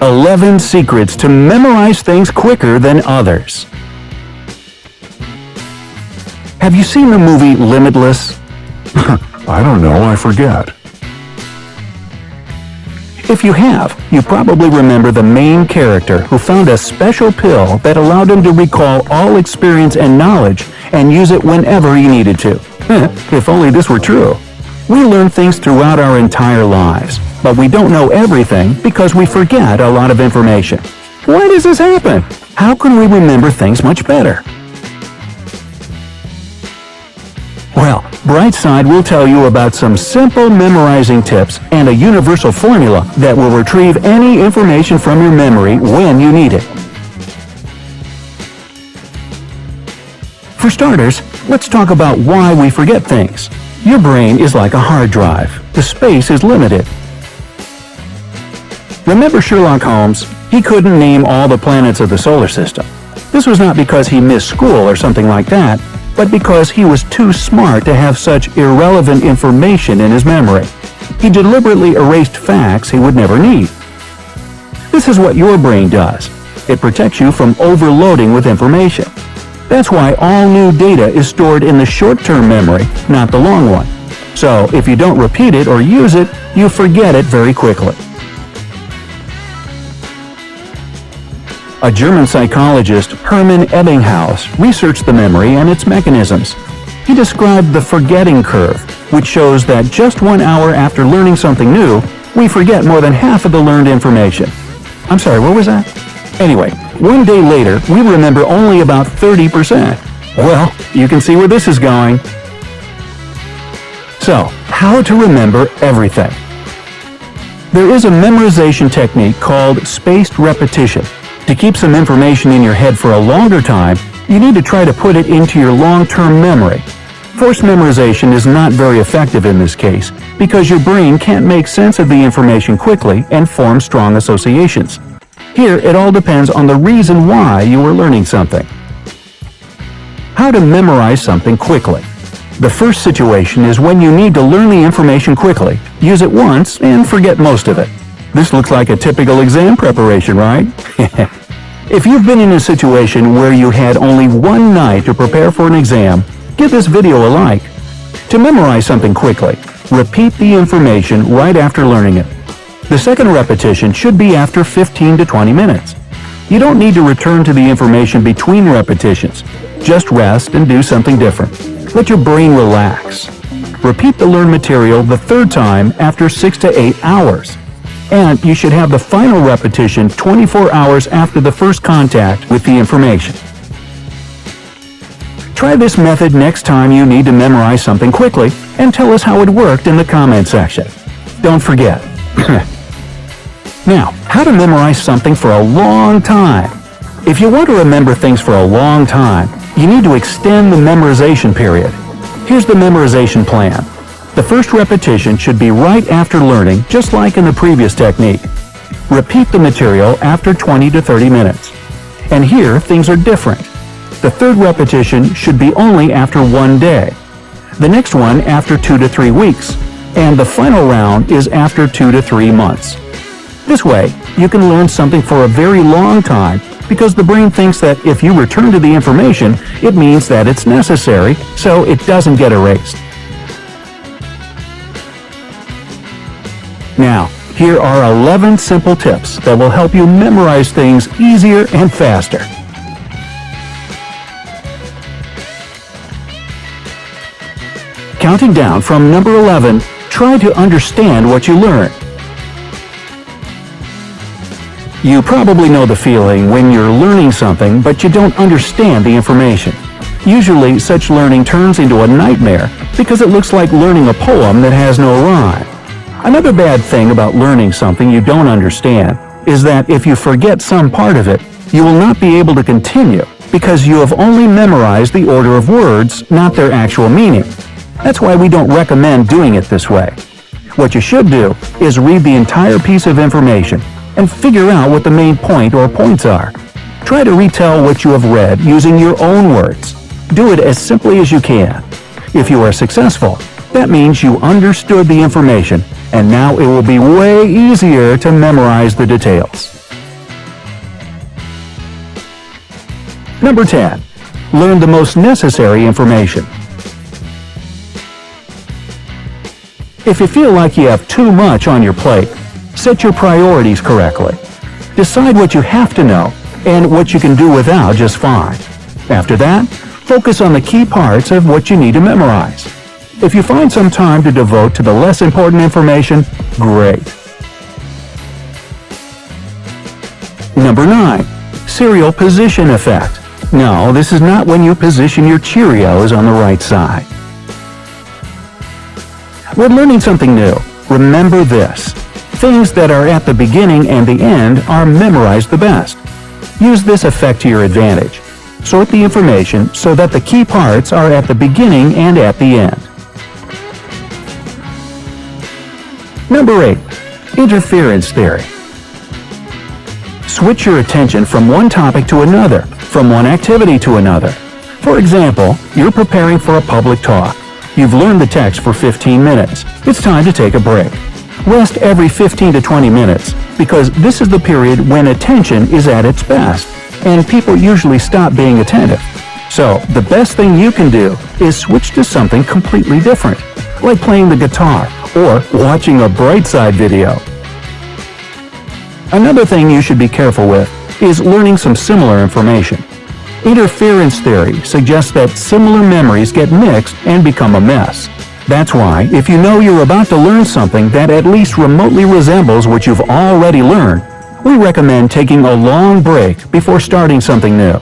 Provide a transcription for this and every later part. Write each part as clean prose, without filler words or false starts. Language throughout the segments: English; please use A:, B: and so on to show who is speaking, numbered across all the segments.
A: 11 secrets to memorize things quicker than others. Have you seen the movie Limitless?
B: I don't know, I forget.
A: If you have, you probably remember the main character who found a special pill that allowed him to recall all experience and knowledge and use it whenever he needed to. If only this were true. We learn things throughout our entire lives, but we don't know everything because we forget a lot of information. Why does this happen? How can we remember things much better? Well, Brightside will tell you about some simple memorizing tips and a universal formula that will retrieve any information from your memory when you need it. For starters, let's talk about why we forget things. Your brain is like a hard drive. The space is limited. Remember Sherlock Holmes? He couldn't name all the planets of the solar system. This was not because he missed school or something like that, but because he was too smart to have such irrelevant information in his memory. He deliberately erased facts he would never need. This is what your brain does. It protects you from overloading with information. That's why all new data is stored in the short-term memory, not the long one. So if you don't repeat it or use it, you forget it very quickly. A German psychologist, Hermann Ebbinghaus, researched the memory and its mechanisms. He described the forgetting curve, which shows that just 1 hour after learning something new, we forget more than half of the learned information. I'm sorry, what was that? Anyway, 1 day later, we remember only about 30%. Well, you can see where this is going. So, how to remember everything? There is a memorization technique called spaced repetition. To keep some information in your head for a longer time, you need to try to put it into your long-term memory. Forced memorization is not very effective in this case because your brain can't make sense of the information quickly and form strong associations. Here, it all depends on the reason why you are learning something. How to memorize something quickly. The first situation is when you need to learn the information quickly, use it once, and forget most of it. This looks like a typical exam preparation, right? If you've been in a situation where you had only one night to prepare for an exam, give this video a like. To memorize something quickly, repeat the information right after learning it. The second repetition should be after 15 to 20 minutes. You don't need to return to the information between repetitions. Just rest and do something different. Let your brain relax. Repeat the learned material the third time after 6 to 8 hours. And you should have the final repetition 24 hours after the first contact with the information. Try this method next time you need to memorize something quickly and tell us how it worked in the comment section. Don't forget. Now, how to memorize something for a long time. If you want to remember things for a long time, you need to extend the memorization period. Here's the memorization plan. The first repetition should be right after learning, just like in the previous technique. Repeat the material after 20 to 30 minutes. And here, things are different. The third repetition should be only after 1 day. The next one after 2 to 3 weeks. And the final round is after 2 to 3 months. This way, you can learn something for a very long time because the brain thinks that if you return to the information, it means that it's necessary, so it doesn't get erased. Now, here are 11 simple tips that will help you memorize things easier and faster. Counting down from number 11, try to understand what you learn. You probably know the feeling when you're learning something but you don't understand the information. Usually, such learning turns into a nightmare because it looks like learning a poem that has no rhyme. Another bad thing about learning something you don't understand is that if you forget some part of it, you will not be able to continue because you have only memorized the order of words, not their actual meaning. That's why we don't recommend doing it this way. What you should do is read the entire piece of information and figure out what the main point or points are. Try to retell what you have read using your own words. Do it as simply as you can. If you are successful, that means you understood the information, and now it will be way easier to memorize the details. Number 10. Learn the most necessary information. If you feel like you have too much on your plate, set your priorities correctly. Decide what you have to know and what you can do without just fine. After that, focus on the key parts of what you need to memorize. If you find some time to devote to the less important information, great. Number 9. Serial position effect. No, this is not when you position your Cheerios on the right side. When learning something new, remember this. Things that are at the beginning and the end are memorized the best. Use this effect to your advantage. Sort the information so that the key parts are at the beginning and at the end. Number 8. Interference theory. Switch your attention from one topic to another, from one activity to another. For example, you're preparing for a public talk. You've learned the text for 15 minutes. It's time to take a break. Rest every 15 to 20 minutes, because this is the period when attention is at its best, and people usually stop being attentive. So, the best thing you can do is switch to something completely different, like playing the guitar or watching a Brightside video. Another thing you should be careful with is learning some similar information. Interference theory suggests that similar memories get mixed and become a mess. That's why, if you know you're about to learn something that at least remotely resembles what you've already learned, we recommend taking a long break before starting something new.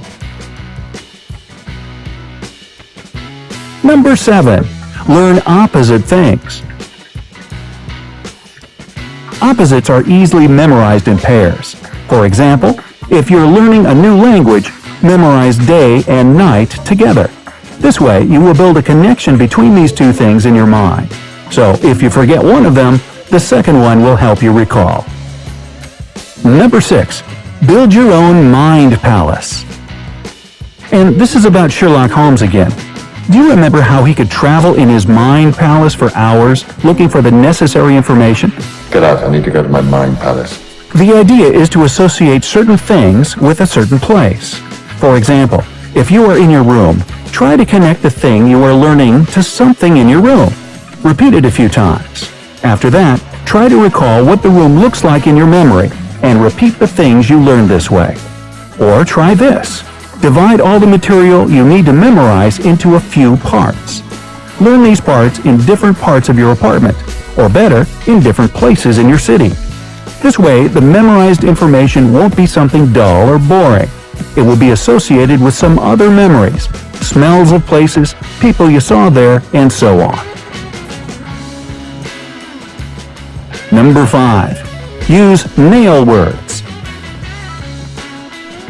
A: Number 7. Learn opposite things. Opposites are easily memorized in pairs. For example, if you're learning a new language, memorize day and night together. This way, you will build a connection between these two things in your mind. So, if you forget one of them, the second one will help you recall. Number 6. Build your own mind palace. And this is about Sherlock Holmes again. Do you remember how he could travel in his mind palace for hours looking for the necessary information?
C: Get out, I need to go to my mind palace.
A: The idea is to associate certain things with a certain place. For example, if you are in your room, try to connect the thing you are learning to something in your room. Repeat it a few times. After that, try to recall what the room looks like in your memory and repeat the things you learned this way. Or try this. Divide all the material you need to memorize into a few parts. Learn these parts in different parts of your apartment, or better, in different places in your city. This way, the memorized information won't be something dull or boring. It will be associated with some other memories, smells of places, people you saw there, and so on. Number 5. Use nail words.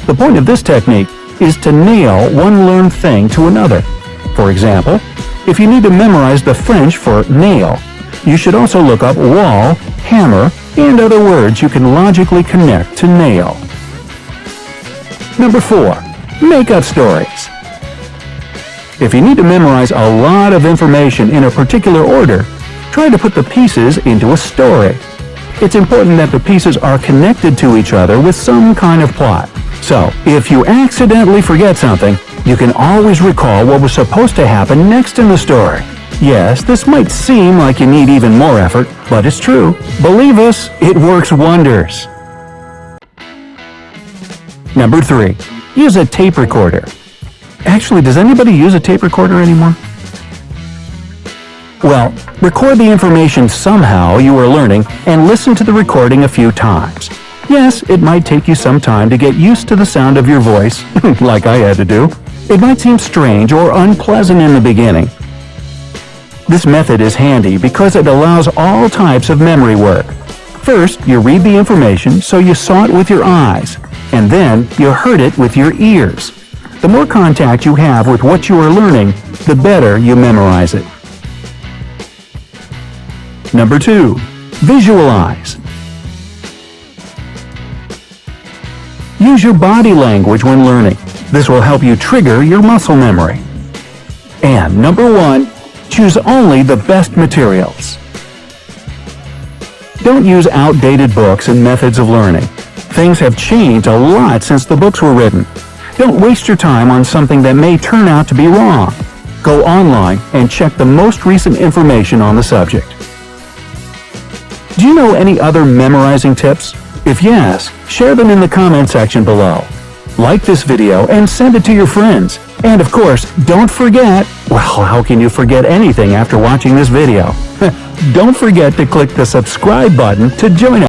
A: The point of this technique is to nail one learned thing to another. For example, if you need to memorize the French for nail, you should also look up wall, hammer, and other words you can logically connect to nail. Number 4. Make up stories. If you need to memorize a lot of information in a particular order, try to put the pieces into a story. It's important that the pieces are connected to each other with some kind of plot. So, if you accidentally forget something, you can always recall what was supposed to happen next in the story. Yes, this might seem like you need even more effort, but it's true. Believe us, it works wonders. Number 3. Use a tape recorder. Actually, does anybody use a tape recorder anymore? Well, record the information somehow you are learning and listen to the recording a few times. Yes, it might take you some time to get used to the sound of your voice, like I had to do. It might seem strange or unpleasant in the beginning. This method is handy because it allows all types of memory work. First, you read the information so you saw it with your eyes, and then you heard it with your ears. The more contact you have with what you are learning, the better you memorize it. Number 2. Visualize. Use your body language when learning. This will help you trigger your muscle memory. And number 1, choose only the best materials. Don't use outdated books and methods of learning. Things have changed a lot since the books were written. Don't waste your time on something that may turn out to be wrong. Go online and check the most recent information on the subject. Do you know any other memorizing tips? If yes, share them in the comment section below. Like this video and send it to your friends. And of course, don't forget, well, how can you forget anything after watching this video? Don't forget to click the subscribe button to join us.